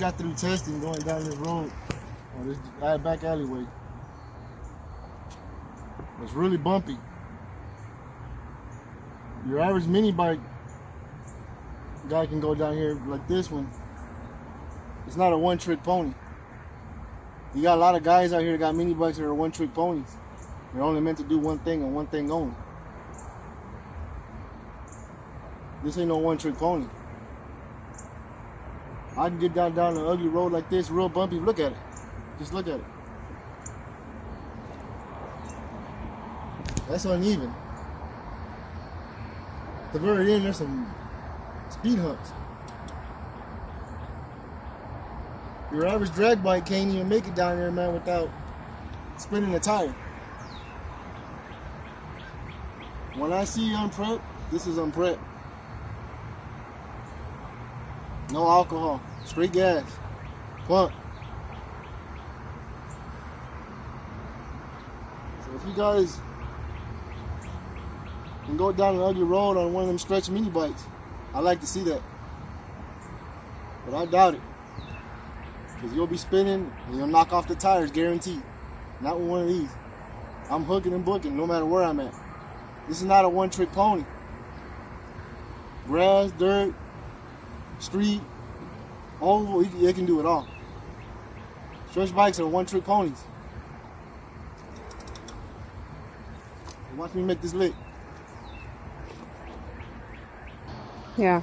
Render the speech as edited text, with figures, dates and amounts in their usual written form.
got through testing going down this road, or this back alleyway. It's really bumpy. Your average mini bike guy can go down here like this one. It's not a one-trick pony. You got a lot of guys out here that got mini bikes that are one-trick ponies. They're only meant to do one thing and one thing only. This ain't no one-trick pony. I can get down an ugly road like this, real bumpy. Look at it. Just look at it. That's uneven. At the very end, there's some speed humps. Your average drag bike can't even make it down there, man, without spinning a tire. When I see unprep, this is unprep. No alcohol, straight gas, pump. So if you guys can go down an ugly road on one of them stretch mini bikes, I like to see that. But I doubt it. Because you'll be spinning and you'll knock off the tires, guaranteed. Not with one of these. I'm hooking and booking no matter where I'm at. This is not a one-trick pony. Grass, dirt, street, oval, it can do it all. Stretch bikes are one-trick ponies. Watch me make this lick. Yeah.